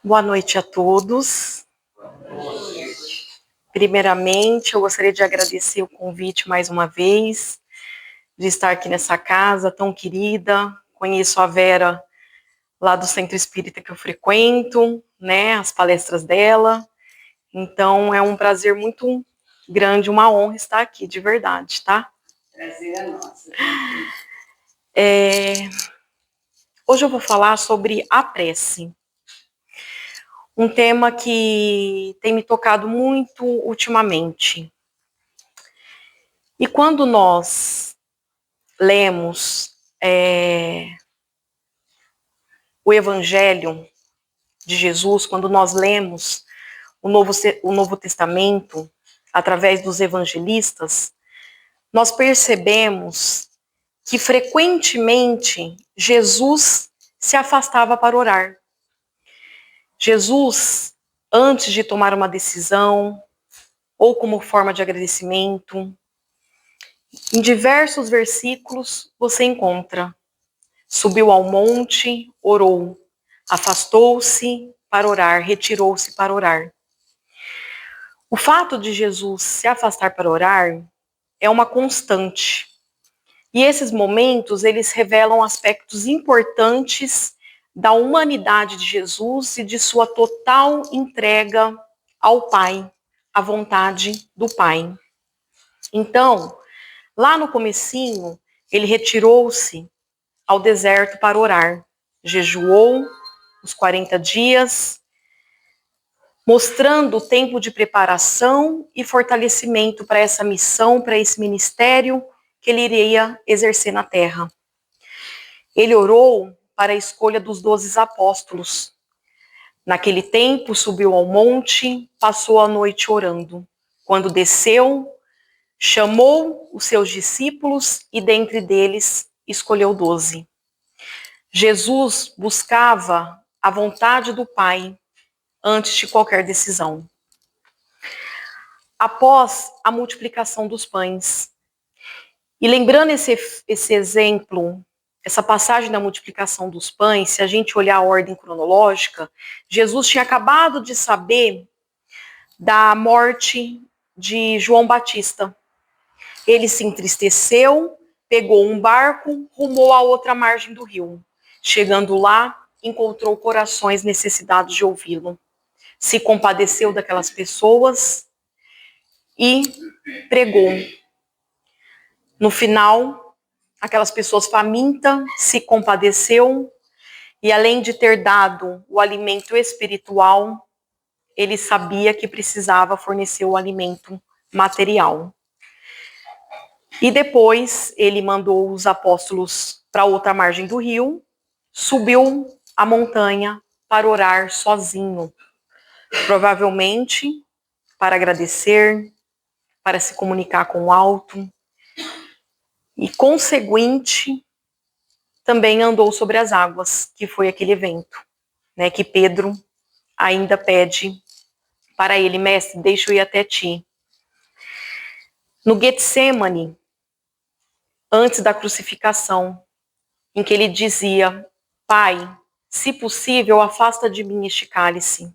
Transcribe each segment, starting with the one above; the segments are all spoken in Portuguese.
Boa noite a todos. Primeiramente, eu gostaria de agradecer o convite mais uma vez, de estar aqui nessa casa tão querida. Conheço a Vera lá do Centro Espírita que eu frequento, né, as palestras dela. Então, é um prazer muito grande, uma honra estar aqui, de verdade, tá? Prazer é nosso. Hoje eu vou falar sobre a prece. Um tema que tem me tocado muito ultimamente. E quando nós lemos o Evangelho de Jesus, quando nós lemos o Novo Testamento, através dos evangelistas, nós percebemos que frequentemente Jesus se afastava para orar. Jesus, antes de tomar uma decisão, ou como forma de agradecimento, em diversos versículos você encontra: subiu ao monte, orou, afastou-se para orar, retirou-se para orar. O fato de Jesus se afastar para orar é uma constante. E esses momentos, eles revelam aspectos importantes da humanidade de Jesus e de sua total entrega ao Pai, à vontade do Pai. Então, lá no comecinho, ele retirou-se ao deserto para orar. Jejuou os 40 dias, mostrando o tempo de preparação e fortalecimento para essa missão, para esse ministério que ele iria exercer na terra. Ele orou para a escolha dos 12 apóstolos. Naquele tempo, subiu ao monte, passou a noite orando. Quando desceu, chamou os seus discípulos e dentre deles escolheu 12. Jesus buscava a vontade do Pai antes de qualquer decisão. Após a multiplicação dos pães, e lembrando esse exemplo, essa passagem da multiplicação dos pães, se a gente olhar a ordem cronológica, Jesus tinha acabado de saber da morte de João Batista. Ele se entristeceu, pegou um barco, rumou à outra margem do rio. Chegando lá, encontrou corações necessitados de ouvi-lo. Se compadeceu daquelas pessoas e pregou. No final, aquelas pessoas famintas se compadeceu e, além de ter dado o alimento espiritual, ele sabia que precisava fornecer o alimento material. E depois ele mandou os apóstolos para outra margem do rio, subiu a montanha para orar sozinho, provavelmente para agradecer, para se comunicar com o alto, e conseguinte também andou sobre as águas, que foi aquele evento, né, que Pedro ainda pede para ele: mestre, deixa eu ir até ti. No Getsemane, antes da crucificação, em que ele dizia: Pai, se possível, afasta de mim este cálice.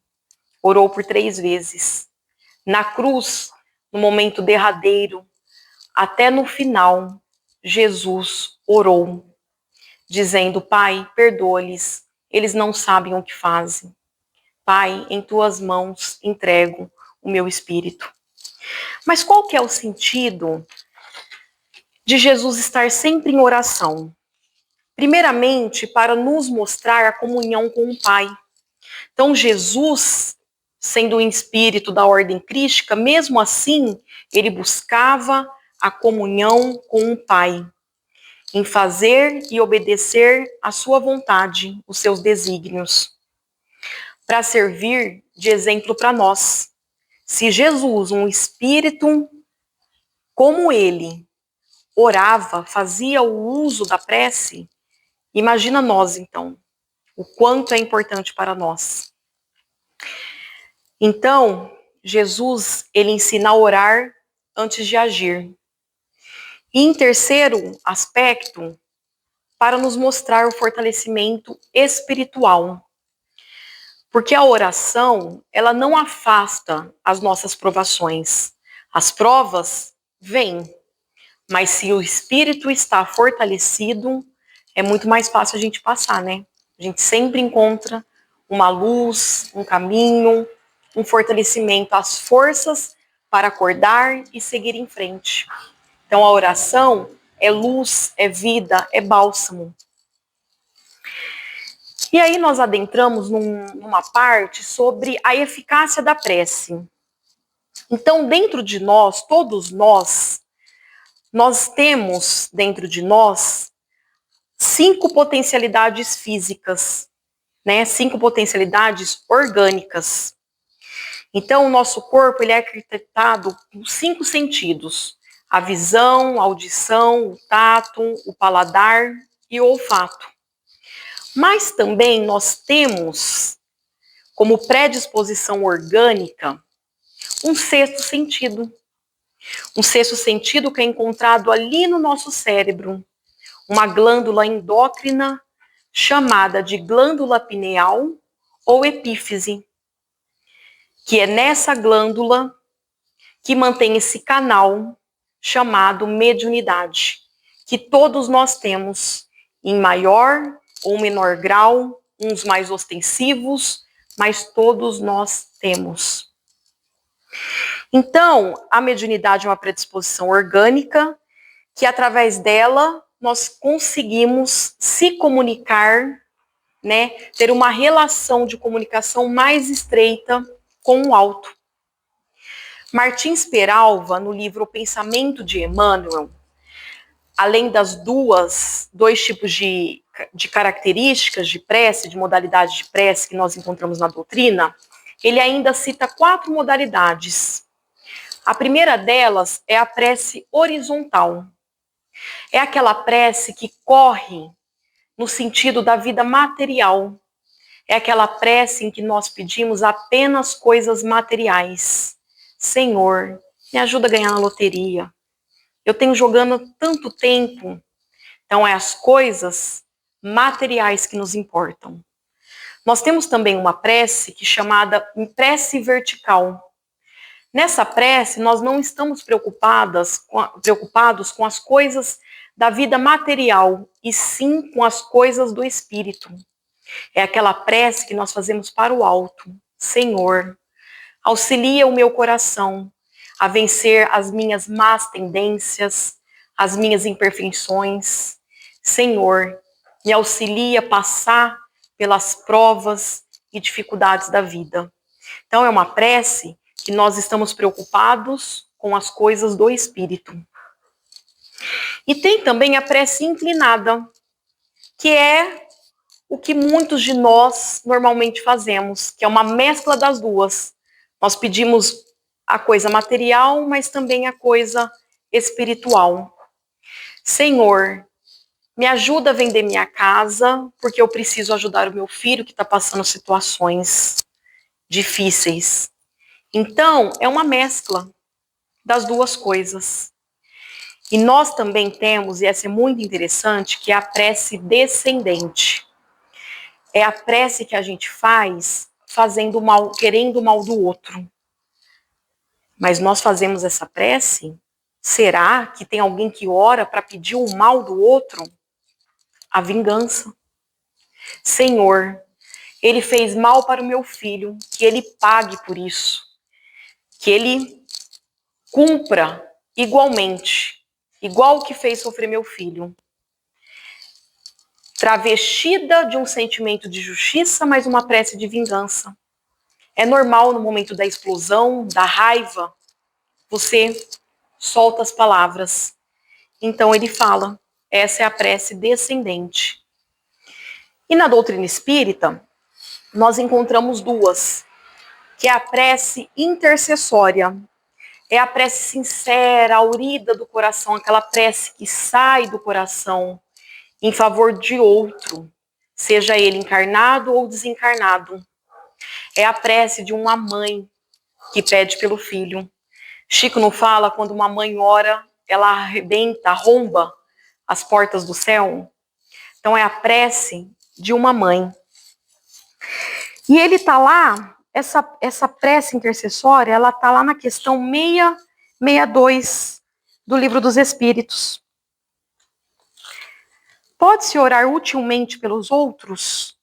Orou por 3 vezes. Na cruz, no momento derradeiro, até no final, Jesus orou, dizendo: Pai, perdoa-lhes, eles não sabem o que fazem. Pai, em tuas mãos entrego o meu espírito. Mas qual que é o sentido de Jesus estar sempre em oração? Primeiramente, para nos mostrar a comunhão com o Pai. Então, Jesus, sendo um espírito da ordem crística, mesmo assim, ele buscava a comunhão com o Pai, em fazer e obedecer a sua vontade, os seus desígnios, para servir de exemplo para nós. Se Jesus, um espírito como ele, orava, fazia o uso da prece, imagina nós, então, o quanto é importante para nós. Então, Jesus, ele ensina a orar antes de agir. E em terceiro aspecto, para nos mostrar o fortalecimento espiritual. Porque a oração, ela não afasta as nossas provações. As provas vêm, mas se o espírito está fortalecido, é muito mais fácil a gente passar, né? A gente sempre encontra uma luz, um caminho, um fortalecimento, as forças para acordar e seguir em frente. Então a oração é luz, é vida, é bálsamo. E aí nós adentramos numa parte sobre a eficácia da prece. Então, dentro de nós, todos nós temos dentro de nós 5 potencialidades físicas, né? 5 potencialidades orgânicas. Então, o nosso corpo ele é arquitetado com 5 sentidos: a visão, a audição, o tato, o paladar e o olfato. Mas também nós temos, como predisposição orgânica, um sexto sentido. Um sexto sentido que é encontrado ali no nosso cérebro, uma glândula endócrina chamada de glândula pineal ou epífise, que é nessa glândula que mantém esse canal chamado mediunidade, que todos nós temos em maior ou menor grau, uns mais ostensivos, mas todos nós temos. Então, a mediunidade é uma predisposição orgânica que, através dela, nós conseguimos se comunicar, né, ter uma relação de comunicação mais estreita com o alto. Martins Peralva, no livro O Pensamento de Emmanuel, além das dois tipos de características de prece, de modalidade de prece que nós encontramos na doutrina, ele ainda cita 4 modalidades. A primeira delas é a prece horizontal. É aquela prece que corre no sentido da vida material. É aquela prece em que nós pedimos apenas coisas materiais. Senhor, me ajuda a ganhar na loteria. Eu tenho jogando tanto tempo. Então, é as coisas materiais que nos importam. Nós temos também uma prece que é chamada prece vertical. Nessa prece, nós não estamos preocupados com as coisas da vida material, e sim com as coisas do espírito. É aquela prece que nós fazemos para o alto. Senhor, auxilia o meu coração a vencer as minhas más tendências, as minhas imperfeições. Senhor, me auxilia a passar pelas provas e dificuldades da vida. Então, é uma prece que nós estamos preocupados com as coisas do espírito. E tem também a prece inclinada, que é o que muitos de nós normalmente fazemos, que é uma mescla das duas. Nós pedimos a coisa material, mas também a coisa espiritual. Senhor, me ajuda a vender minha casa, porque eu preciso ajudar o meu filho que está passando situações difíceis. Então, é uma mescla das duas coisas. E nós também temos, e essa é muito interessante, que é a prece descendente. É a prece que a gente faz fazendo mal, querendo o mal do outro. Mas nós fazemos essa prece? Será que tem alguém que ora para pedir o mal do outro? A vingança. Senhor, ele fez mal para o meu filho, que ele pague por isso. Que ele cumpra igualmente, igual o que fez sofrer meu filho. Travestida de um sentimento de justiça, mas uma prece de vingança. É normal no momento da explosão, da raiva, você solta as palavras. Então ele fala, essa é a prece descendente. E na doutrina espírita, nós encontramos 2, que é a prece intercessória. É a prece sincera, aurida do coração, aquela prece que sai do coração em favor de outro, seja ele encarnado ou desencarnado. É a prece de uma mãe que pede pelo filho. Chico não fala quando uma mãe ora, ela arrebenta, arromba as portas do céu? Então é a prece de uma mãe. E ele está lá, essa prece intercessória, ela está lá na questão 662 do Livro dos Espíritos. Pode-se orar utilmente pelos outros?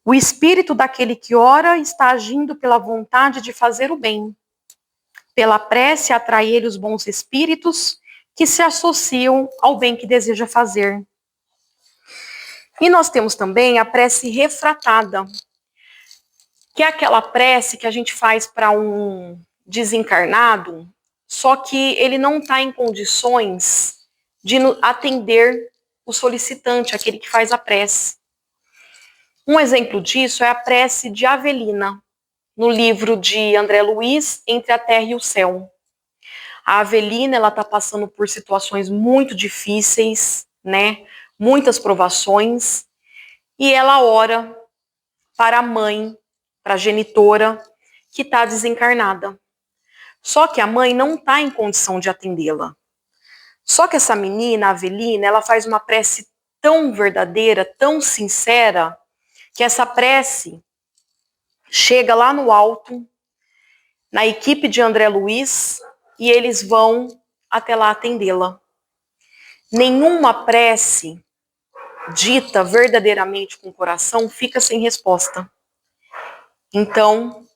O espírito daquele que ora está agindo pela vontade de fazer o bem. Pela prece atrai ele os bons espíritos que se associam ao bem que deseja fazer. E nós temos também a prece refratada, que é aquela prece que a gente faz para um desencarnado, só que ele não está em condições de atender o solicitante, aquele que faz a prece. Um exemplo disso é a prece de Avelina, no livro de André Luiz, Entre a Terra e o Céu. A Avelina, ela está passando por situações muito difíceis, né? Muitas provações, e ela ora para a mãe, para a genitora, que está desencarnada. Só que a mãe não está em condição de atendê-la. Só que essa menina, a Avelina, ela faz uma prece tão verdadeira, tão sincera, que essa prece chega lá no alto, na equipe de André Luiz, e eles vão até lá atendê-la. Nenhuma prece dita verdadeiramente com o coração fica sem resposta. Então,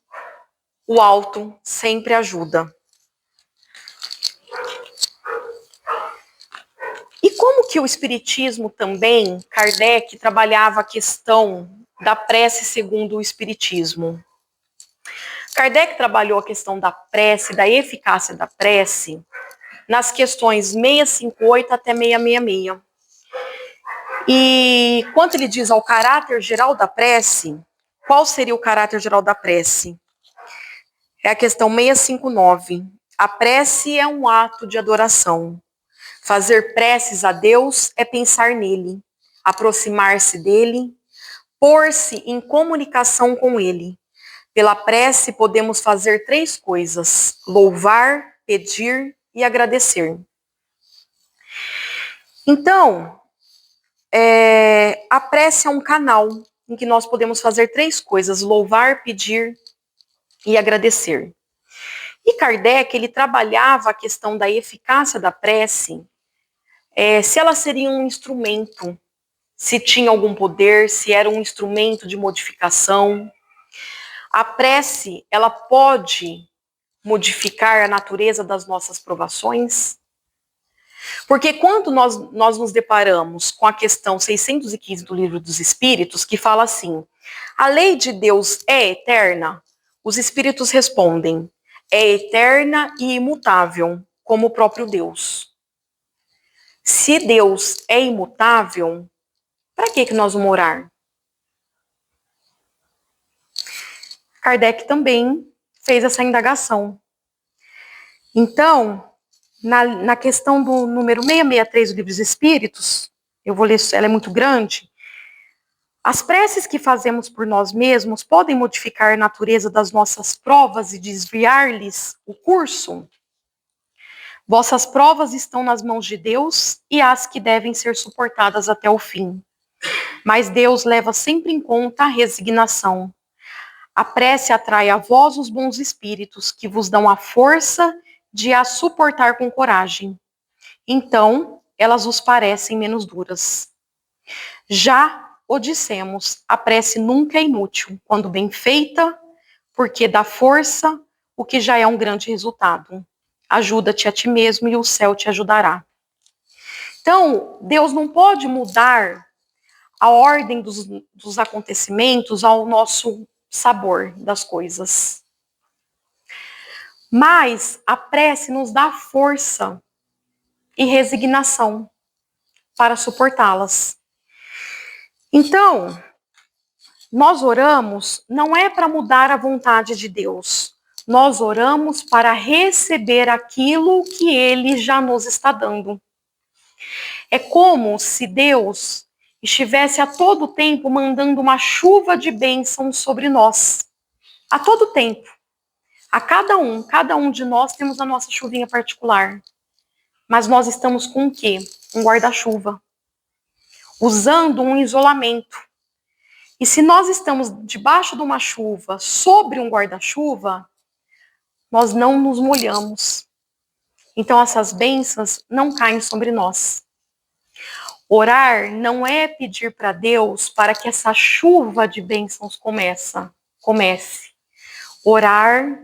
o alto sempre ajuda. E como que o Espiritismo também, Kardec, trabalhava a questão da prece segundo o Espiritismo? Kardec trabalhou a questão da prece, da eficácia da prece, nas questões 658 até 666. E quando ele diz ao caráter geral da prece, qual seria o caráter geral da prece? É a questão 659. A prece é um ato de adoração. Fazer preces a Deus é pensar nele, aproximar-se dele, pôr-se em comunicação com ele. Pela prece podemos fazer 3 coisas: louvar, pedir e agradecer. Então, a prece é um canal em que nós podemos fazer 3 coisas: louvar, pedir e agradecer. E Kardec, ele trabalhava a questão da eficácia da prece, se ela seria um instrumento, se tinha algum poder, se era um instrumento de modificação. A prece, ela pode modificar a natureza das nossas provações? Porque quando nós nos deparamos com a questão 615 do Livro dos Espíritos, que fala assim: a lei de Deus é eterna? Os espíritos respondem: é eterna e imutável, como o próprio Deus. Se Deus é imutável, para que nós vamos orar? Kardec também fez essa indagação. Então, na questão do número 663 do Livro dos Espíritos, eu vou ler, ela é muito grande. As preces que fazemos por nós mesmos podem modificar a natureza das nossas provas e desviar-lhes o curso? Vossas provas estão nas mãos de Deus e as que devem ser suportadas até o fim. Mas Deus leva sempre em conta a resignação. A prece atrai a vós os bons espíritos, que vos dão a força de a suportar com coragem. Então, elas vos parecem menos duras. Já o dissemos, a prece nunca é inútil, quando bem feita, porque dá força, o que já é um grande resultado. Ajuda-te a ti mesmo e o céu te ajudará. Então, Deus não pode mudar a ordem dos acontecimentos ao nosso sabor das coisas. Mas a prece nos dá força e resignação para suportá-las. Então, nós oramos não é para mudar a vontade de Deus. Nós oramos para receber aquilo que Ele já nos está dando. É como se Deus estivesse a todo tempo mandando uma chuva de bênçãos sobre nós. A todo tempo. A cada um de nós temos a nossa chuvinha particular. Mas nós estamos com o quê? Um guarda-chuva. Usando um isolamento. E se nós estamos debaixo de uma chuva, sobre um guarda-chuva, nós não nos molhamos. Então essas bênçãos não caem sobre nós. Orar não é pedir para Deus para que essa chuva de bênçãos comece. Orar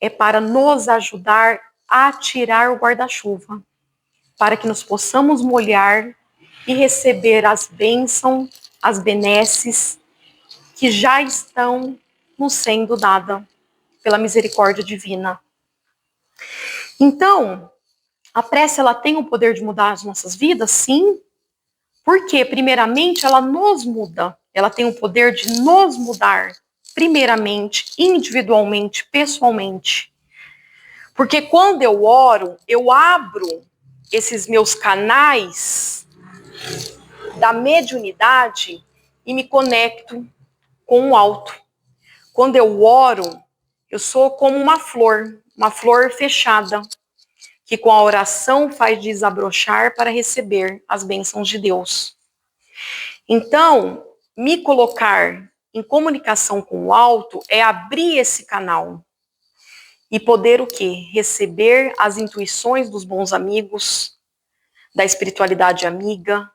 é para nos ajudar a tirar o guarda-chuva, para que nos possamos molhar e receber as bênçãos, as benesses que já estão nos sendo dadas pela misericórdia divina. Então, a prece, ela tem o poder de mudar as nossas vidas? Sim. Porque, primeiramente, ela nos muda. Ela tem o poder de nos mudar, primeiramente, individualmente, pessoalmente. Porque quando eu oro, eu abro esses meus canais da mediunidade e me conecto com o alto. Quando eu oro, eu sou como uma flor fechada, que com a oração faz desabrochar para receber as bênçãos de Deus. Então, me colocar em comunicação com o alto é abrir esse canal e poder o quê? Receber as intuições dos bons amigos, da espiritualidade amiga.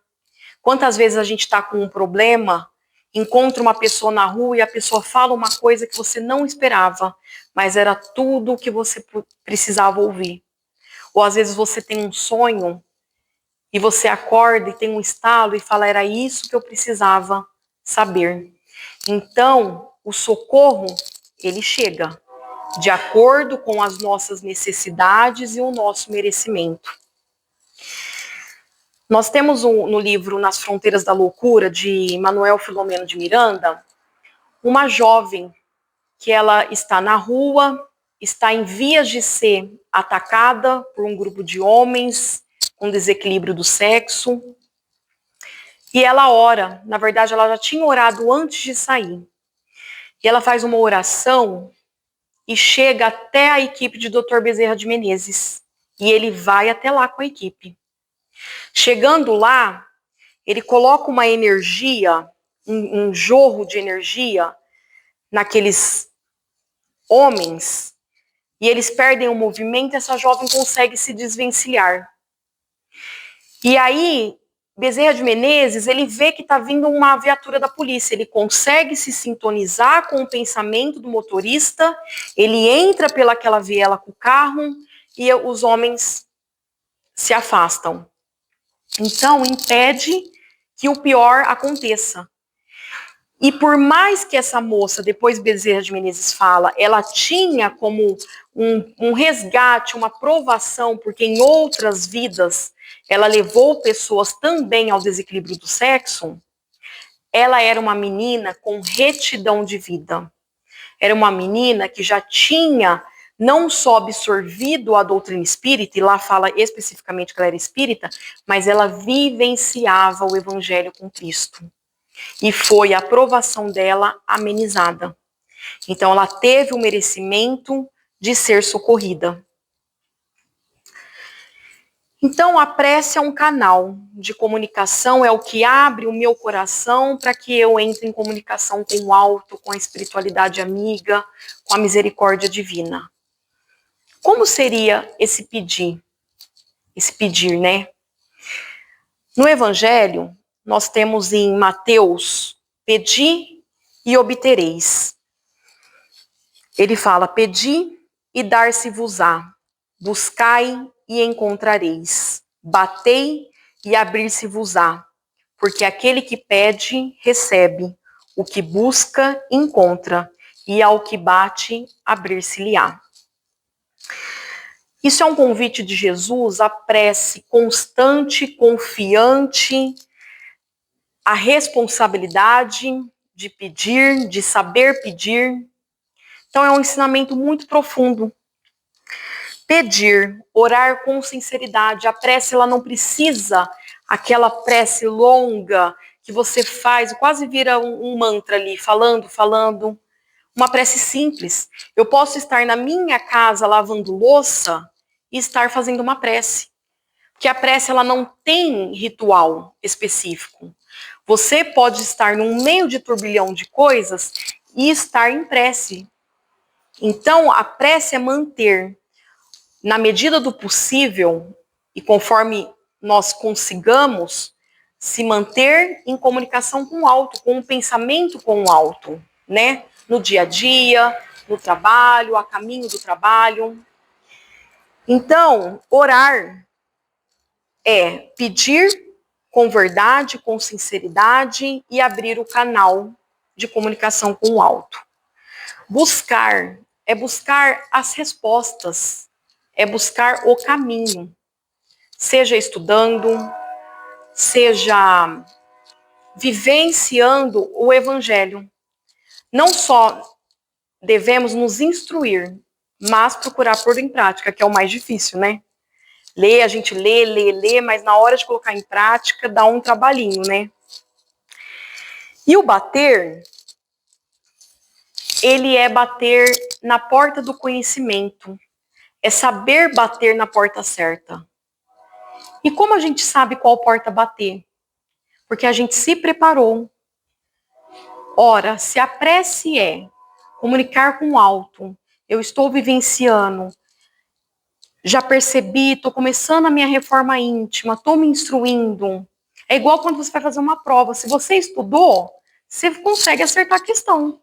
Quantas vezes a gente está com um problema, encontra uma pessoa na rua e a pessoa fala uma coisa que você não esperava, mas era tudo o que você precisava ouvir. Ou às vezes você tem um sonho e você acorda e tem um estalo e fala, era isso que eu precisava saber. Então, o socorro, ele chega de acordo com as nossas necessidades e o nosso merecimento. Nós temos no livro Nas Fronteiras da Loucura, de Manuel Filomeno de Miranda, uma jovem que ela está na rua, está em vias de ser atacada por um grupo de homens com desequilíbrio do sexo, e ela ora. Na verdade, ela já tinha orado antes de sair. E ela faz uma oração e chega até a equipe de Dr. Bezerra de Menezes. E ele vai até lá com a equipe. Chegando lá, ele coloca uma energia, um jorro de energia naqueles homens, e eles perdem o movimento, essa jovem consegue se desvencilhar. E aí, Bezerra de Menezes, ele vê que está vindo uma viatura da polícia, ele consegue se sintonizar com o pensamento do motorista, ele entra pelaquela viela com o carro e os homens se afastam. Então, impede que o pior aconteça. E por mais que essa moça, depois Bezerra de Menezes fala, ela tinha como um resgate, uma provação, porque em outras vidas ela levou pessoas também ao desequilíbrio do sexo, ela era uma menina com retidão de vida. Era uma menina que já tinha não só absorvido a doutrina espírita, e lá fala especificamente que ela era espírita, mas ela vivenciava o evangelho com Cristo. E foi a aprovação dela amenizada. Então ela teve o merecimento de ser socorrida. Então a prece é um canal de comunicação, é o que abre o meu coração para que eu entre em comunicação com o alto, com a espiritualidade amiga, com a misericórdia divina. Como seria esse pedir? Esse pedir, né? No Evangelho, nós temos em Mateus, pedi e obtereis. Ele fala, pedi e dar-se-vos-á, buscai e encontrareis, batei e abrir-se-vos-á, porque aquele que pede, recebe, o que busca, encontra, e ao que bate, abrir-se-lhe-á. Isso é um convite de Jesus à prece constante, confiante, à responsabilidade de pedir, de saber pedir. Então é um ensinamento muito profundo. Pedir, orar com sinceridade. A prece, ela não precisa aquela prece longa que você faz, quase vira um mantra ali, falando. Uma prece simples. Eu posso estar na minha casa lavando louça e estar fazendo uma prece. Porque a prece, ela não tem ritual específico. Você pode estar no meio de turbilhão de coisas e estar em prece. Então, a prece é manter, na medida do possível, e conforme nós consigamos, se manter em comunicação com o alto, com um pensamento com o alto, né? No dia a dia, no trabalho, a caminho do trabalho. Então, orar é pedir com verdade, com sinceridade e abrir o canal de comunicação com o alto. Buscar é buscar as respostas, é buscar o caminho, seja estudando, seja vivenciando o evangelho. Não só devemos nos instruir, mas procurar pôr em prática, que é o mais difícil, né? A gente lê, mas na hora de colocar em prática dá um trabalhinho, né? E o bater, ele é bater na porta do conhecimento, é saber bater na porta certa. E como a gente sabe qual porta bater? Porque a gente se preparou. Ora, se a prece é comunicar com o alto, eu estou vivenciando, já percebi, estou começando a minha reforma íntima, estou me instruindo. É igual quando você vai fazer uma prova. Se você estudou, você consegue acertar a questão.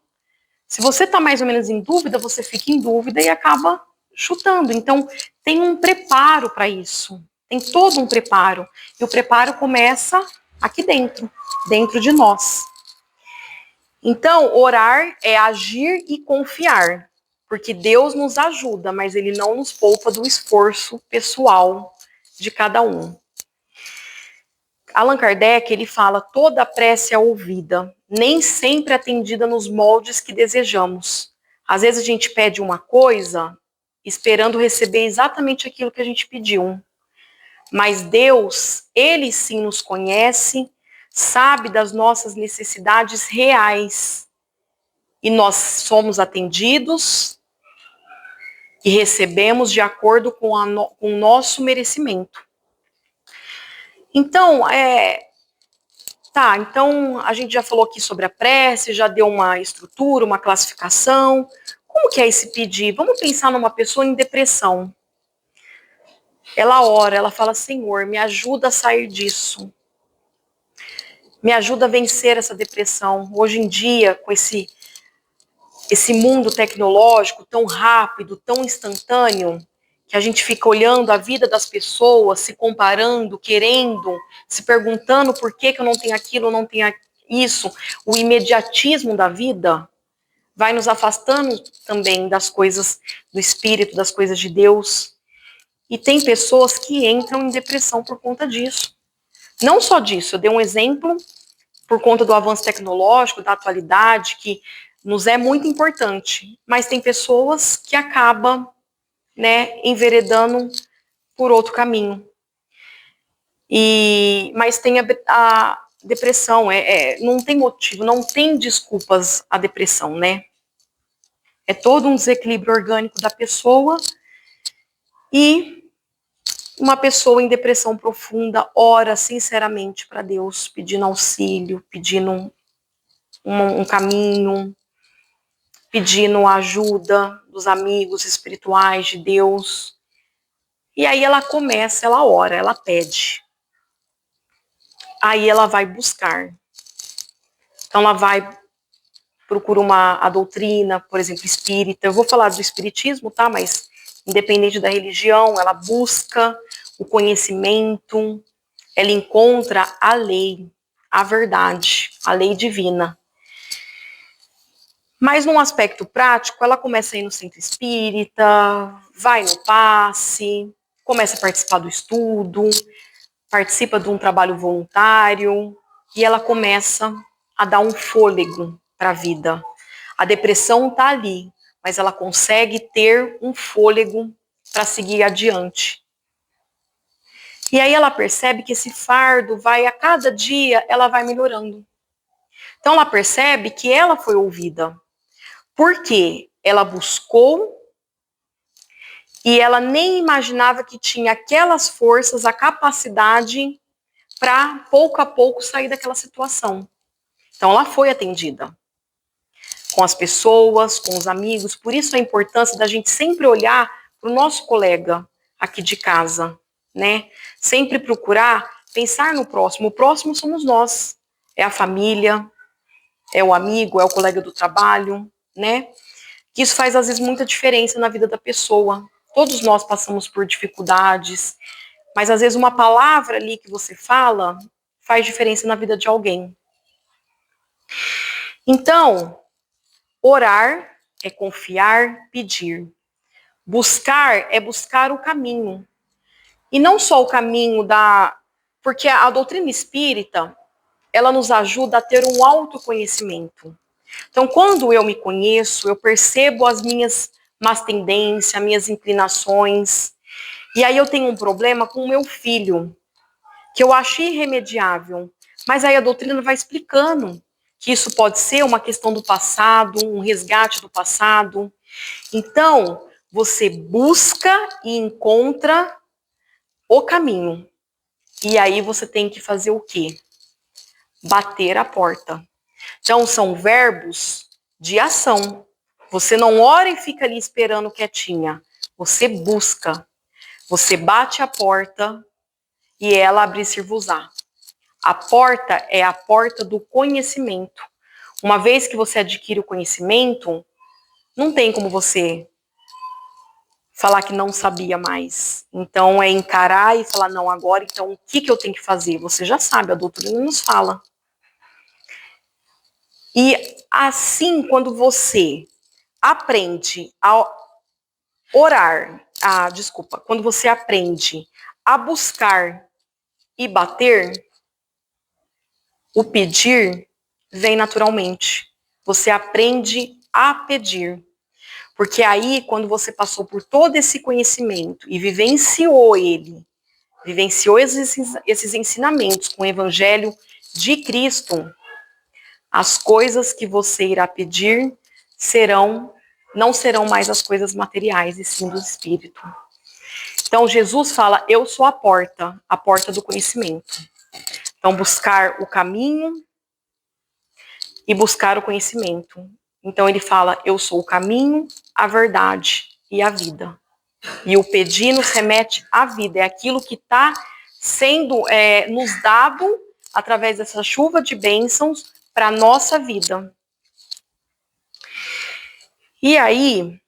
Se você está mais ou menos em dúvida, você fica em dúvida e acaba chutando. Então, tem um preparo para isso. Tem todo um preparo. E o preparo começa aqui dentro, dentro de nós. Então, orar é agir e confiar. Porque Deus nos ajuda, mas Ele não nos poupa do esforço pessoal de cada um. Allan Kardec, ele fala, toda prece é ouvida, nem sempre atendida nos moldes que desejamos. Às vezes a gente pede uma coisa esperando receber exatamente aquilo que a gente pediu. Mas Deus, Ele sim nos conhece, sabe das nossas necessidades reais. E nós somos atendidos e recebemos de acordo com o nosso merecimento. Então, então a gente já falou aqui sobre a prece, já deu uma estrutura, uma classificação. Como que é esse pedir? Vamos pensar numa pessoa em depressão. Ela ora, ela fala, Senhor, me ajuda a sair disso. Me ajuda a vencer essa depressão. Hoje em dia, com esse mundo tecnológico tão rápido, tão instantâneo, que a gente fica olhando a vida das pessoas, se comparando, querendo, se perguntando por que eu não tenho aquilo, não tenho isso. O imediatismo da vida vai nos afastando também das coisas do Espírito, das coisas de Deus. E tem pessoas que entram em depressão por conta disso. Não só disso, eu dei um exemplo por conta do avanço tecnológico, da atualidade, que nos é muito importante, mas tem pessoas que acabam, enveredando por outro caminho. Mas tem a depressão, não tem motivo, não tem desculpas a depressão, né? É todo um desequilíbrio orgânico da pessoa e uma pessoa em depressão profunda ora sinceramente para Deus, pedindo auxílio, pedindo um caminho, pedindo a ajuda dos amigos espirituais de Deus. E aí ela começa, ela ora, ela pede. Aí ela vai buscar. Então ela vai, procura a doutrina, por exemplo, espírita. Eu vou falar do espiritismo, tá? Mas independente da religião, ela busca o conhecimento, ela encontra a lei, a verdade, a lei divina. Mas num aspecto prático, ela começa a ir no centro espírita, vai no passe, começa a participar do estudo, participa de um trabalho voluntário e ela começa a dar um fôlego para a vida. A depressão está ali, mas ela consegue ter um fôlego para seguir adiante. E aí ela percebe que esse fardo vai, a cada dia, ela vai melhorando. Então ela percebe que ela foi ouvida. Porque ela buscou e ela nem imaginava que tinha aquelas forças, a capacidade para pouco a pouco sair daquela situação. Então ela foi atendida com as pessoas, com os amigos. Por isso a importância da gente sempre olhar para o nosso colega aqui de casa, né? Sempre procurar pensar no próximo. O próximo somos nós. É a família, é o amigo, é o colega do trabalho, né? Que isso faz às vezes muita diferença na vida da pessoa. Todos nós passamos por dificuldades, mas às vezes uma palavra ali que você fala faz diferença na vida de alguém. Então, orar é confiar, pedir. Buscar é buscar o caminho. E não só o caminho da... Porque a doutrina espírita, ela nos ajuda a ter um autoconhecimento. Então, quando eu me conheço, eu percebo as minhas más tendências, minhas inclinações. E aí eu tenho um problema com o meu filho, que eu acho irremediável. Mas aí a doutrina vai explicando que isso pode ser uma questão do passado, um resgate do passado. Então, você busca e encontra o caminho. E aí você tem que fazer o quê? Bater a porta. Então, são verbos de ação. Você não ora e fica ali esperando quietinha. Você busca. Você bate a porta e ela abrir-se-vos-á. A porta é a porta do conhecimento. Uma vez que você adquire o conhecimento, não tem como você falar que não sabia mais. Então, é encarar e falar, não, agora, então, o que eu tenho que fazer? Você já sabe, a doutrina nos fala. E assim, quando você aprende a orar, quando você aprende a buscar e bater, o pedir vem naturalmente. Você aprende a pedir. Porque aí, quando você passou por todo esse conhecimento e vivenciou ele, vivenciou esses ensinamentos com o Evangelho de Cristo, as coisas que você irá pedir não serão mais as coisas materiais, e sim do Espírito. Então, Jesus fala, eu sou a porta do conhecimento. Então, buscar o caminho e buscar o conhecimento. Então, ele fala, eu sou o caminho, a verdade e a vida. E o pedir nos remete à vida, é aquilo que está sendo nos dado através dessa chuva de bênçãos para a nossa vida. E aí,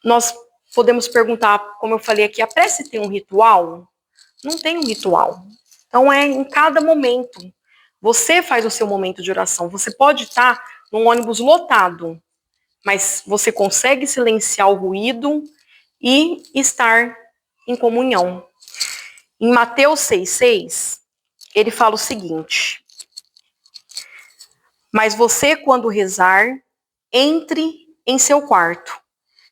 nós podemos perguntar, como eu falei aqui, a prece tem um ritual? Não tem um ritual. Então, é em cada momento. Você faz o seu momento de oração. Você pode estar num ônibus lotado, mas você consegue silenciar o ruído e estar em comunhão. Em Mateus 6,6, ele fala o seguinte: mas você, quando rezar, entre em seu quarto,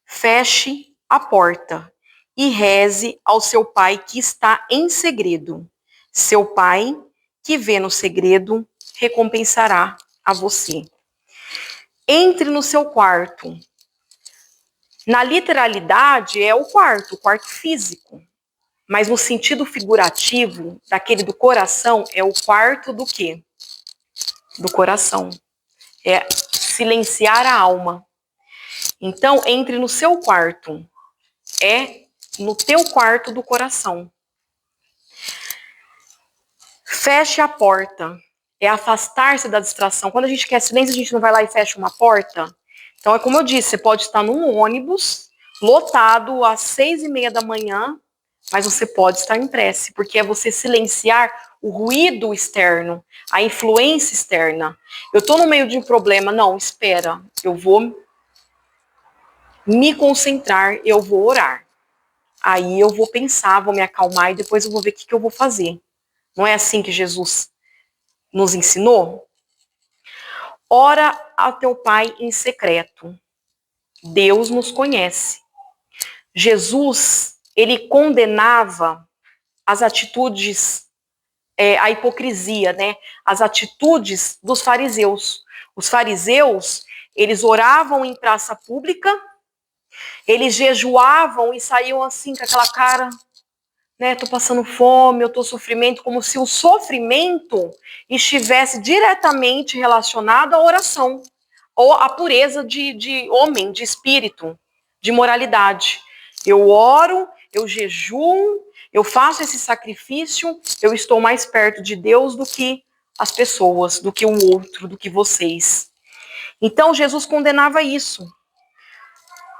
feche a porta e reze ao seu pai que está em segredo. Seu pai, que vê no segredo, recompensará a você. Entre no seu quarto. Na literalidade, é o quarto físico. Mas no sentido figurativo, daquele do coração, é o quarto do quê? Do coração. É silenciar a alma. Então, entre no seu quarto. É no teu quarto do coração. Feche a porta. É afastar-se da distração. Quando a gente quer silêncio, a gente não vai lá e fecha uma porta. Então, é como eu disse, você pode estar num ônibus lotado às 6:30 da manhã, mas você pode estar em prece, porque é você silenciar o ruído externo, a influência externa. Eu estou no meio de um problema, não, espera, eu vou me concentrar, eu vou orar. Aí eu vou pensar, vou me acalmar e depois eu vou ver o que eu vou fazer. Não é assim que Jesus nos ensinou? Ora a teu pai em secreto. Deus nos conhece. Jesus, ele condenava as atitudes, a hipocrisia, né? As atitudes dos fariseus. Os fariseus, eles oravam em praça pública, eles jejuavam e saíam assim com aquela cara, né? Tô passando fome, eu tô sofrimento, como se o sofrimento estivesse diretamente relacionado à oração, ou à pureza de homem, de espírito, de moralidade. Eu oro, eu jejuo, eu faço esse sacrifício, eu estou mais perto de Deus do que as pessoas, do que o outro, do que vocês. Então Jesus condenava isso.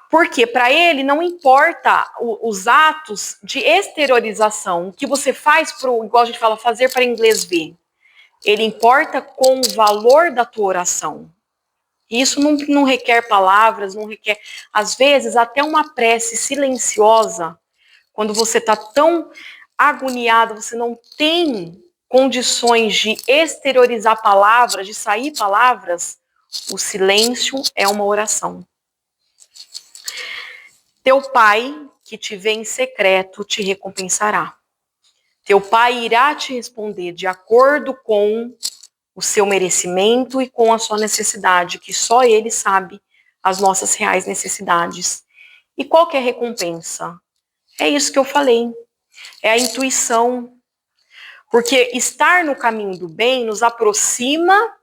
Porque para ele não importa os atos de exteriorização, o que você faz para igual a gente fala, fazer para inglês ver. Ele importa com o valor da tua oração. Isso não requer palavras, não requer, às vezes, até uma prece silenciosa, quando você está tão agoniado, você não tem condições de exteriorizar palavras, de sair palavras, o silêncio é uma oração. Teu pai, que te vê em secreto, te recompensará. Teu pai irá te responder de acordo com o seu merecimento e com a sua necessidade, que só ele sabe as nossas reais necessidades. E qual que é a recompensa? É isso que eu falei. É a intuição. Porque estar no caminho do bem nos aproxima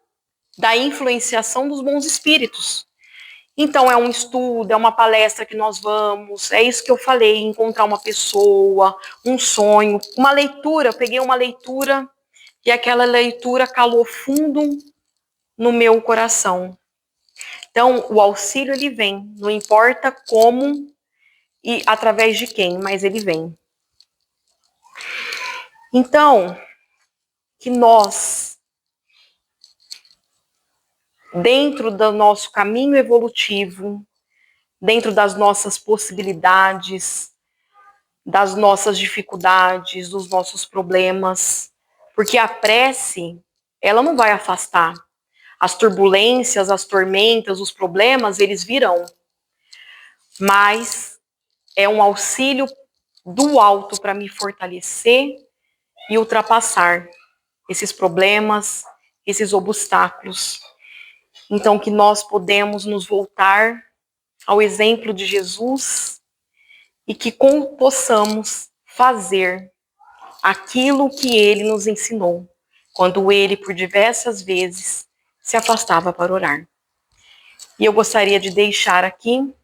da influenciação dos bons espíritos. Então, é um estudo, é uma palestra que nós vamos, é isso que eu falei, encontrar uma pessoa, um sonho, uma leitura. Eu peguei uma leitura e aquela leitura calou fundo no meu coração. Então, o auxílio, ele vem, não importa como e através de quem, mas ele vem. Então, que nós, dentro do nosso caminho evolutivo, dentro das nossas possibilidades, das nossas dificuldades, dos nossos problemas, porque a prece, ela não vai afastar. As turbulências, as tormentas, os problemas, eles virão. Mas é um auxílio do alto para me fortalecer e ultrapassar esses problemas, esses obstáculos. Então, que nós podemos nos voltar ao exemplo de Jesus e que possamos fazer aquilo que ele nos ensinou, quando ele, por diversas vezes, se afastava para orar. E eu gostaria de deixar aqui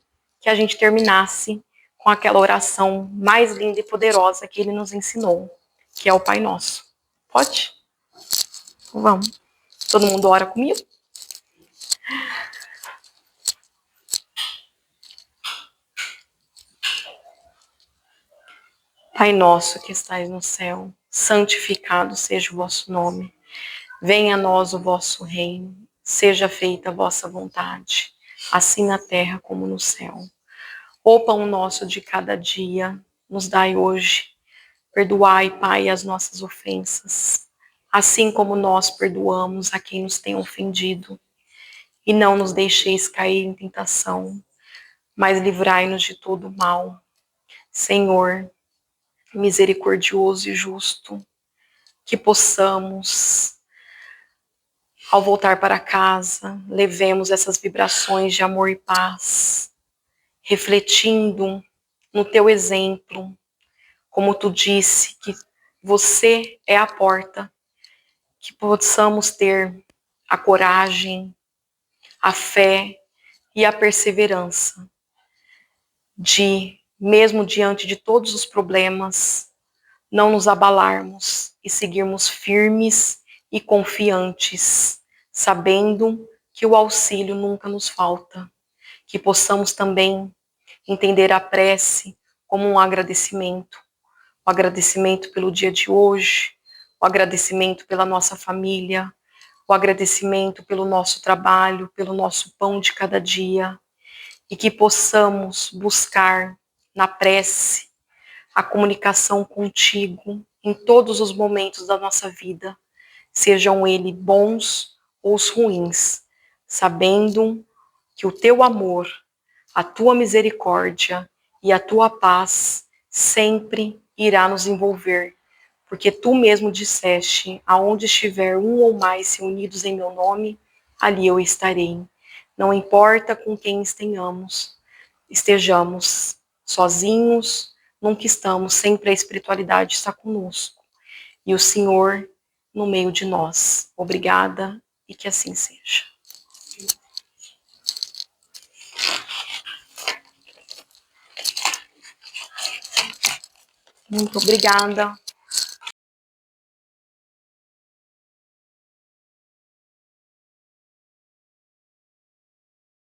que a gente terminasse com aquela oração mais linda e poderosa que ele nos ensinou, que é o Pai Nosso. Pode? Vamos. Todo mundo ora comigo? Pai nosso que estais no céu, santificado seja o vosso nome. Venha a nós o vosso reino. Seja feita a vossa vontade, assim na terra como no céu. O pão nosso de cada dia nos dai hoje. Perdoai, Pai, as nossas ofensas, assim como nós perdoamos a quem nos tem ofendido. E não nos deixeis cair em tentação, mas livrai-nos de todo o mal. Senhor, misericordioso e justo, que possamos, ao voltar para casa, levemos essas vibrações de amor e paz, refletindo no teu exemplo, como tu disse, que você é a porta, que possamos ter a coragem, a fé e a perseverança de, mesmo diante de todos os problemas, não nos abalarmos e seguirmos firmes e confiantes, sabendo que o auxílio nunca nos falta, que possamos também entender a prece como um agradecimento, o agradecimento pelo dia de hoje, o agradecimento pela nossa família, o agradecimento pelo nosso trabalho, pelo nosso pão de cada dia, e que possamos buscar na prece a comunicação contigo em todos os momentos da nossa vida, sejam eles bons ou os ruins, sabendo que o teu amor, a tua misericórdia e a tua paz sempre irá nos envolver, porque tu mesmo disseste, aonde estiver um ou mais reunidos em meu nome, ali eu estarei. Não importa com quem estejamos, sozinhos, nunca estamos, sempre a espiritualidade está conosco. E o Senhor no meio de nós. Obrigada e que assim seja. Muito obrigada.